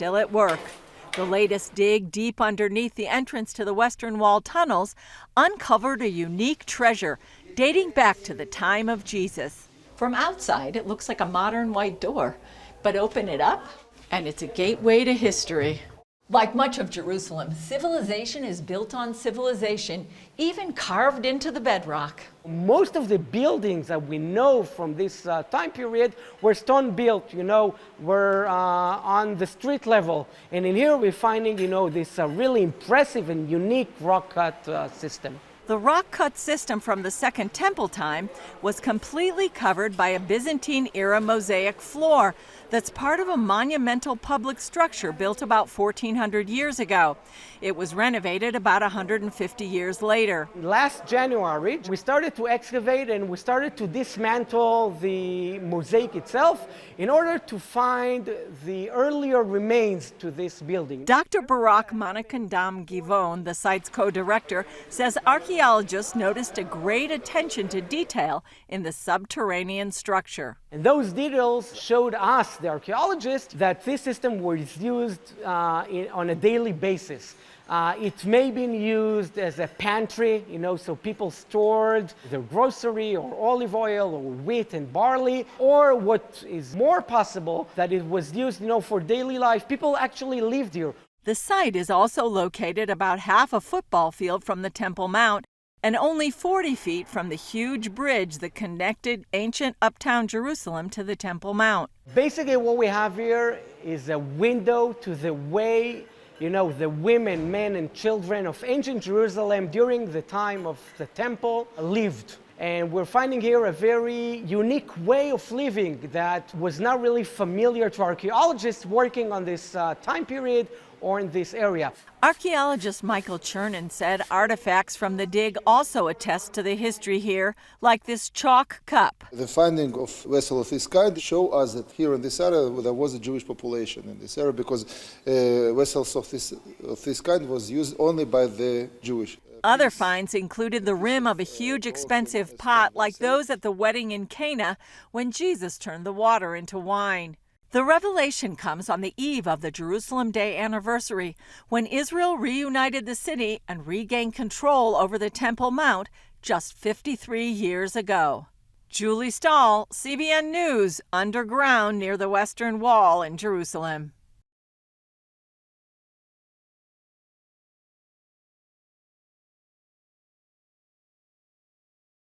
still at work. The latest dig deep underneath the entrance to the Western Wall tunnels uncovered a unique treasure dating back to the time of Jesus. From outside, it looks like a modern white door, but open it up, and it's a gateway to history. Like much of Jerusalem, civilization is built on civilization, even carved into the bedrock. Most of the buildings that we know from this time period were stone built, were on the street level. And in here we're finding, this really impressive and unique rock cut system. The rock-cut system from the Second Temple time was completely covered by a Byzantine-era mosaic floor that's part of a monumental public structure built about 1,400 years ago. It was renovated about 150 years later. Last January, we started to excavate and we started to dismantle the mosaic itself in order to find the earlier remains to this building. Dr. Barak Manakandam Givon, the site's co-director, says archaeologists noticed a great attention to detail in the subterranean structure. And those details showed us, the archaeologists, that this system was used on a daily basis. It may have been used as a pantry, so people stored their grocery or olive oil or wheat and barley, or what is more possible, that it was used, for daily life. People actually lived here. The site is also located about half a football field from the Temple Mount and only 40 feet from the huge bridge that connected ancient uptown Jerusalem to the Temple Mount. Basically, what we have here is a window to the way the women, men, and children of ancient Jerusalem during the time of the temple lived. And we're finding here a very unique way of living that was not really familiar to archaeologists working on this time period or in this area. Archaeologist Michael Chernin said artifacts from the dig also attest to the history here, like this chalk cup. The finding of vessels of this kind show us that here in this area there was a Jewish population in this area, because vessels of this kind was used only by the Jewish. Other finds included the rim of a huge expensive pot like those at the wedding in Cana when Jesus turned the water into wine. The revelation comes on the eve of the Jerusalem Day anniversary, when Israel reunited the city and regained control over the Temple Mount just 53 years ago. Julie Stahl, CBN News, underground near the Western Wall in Jerusalem.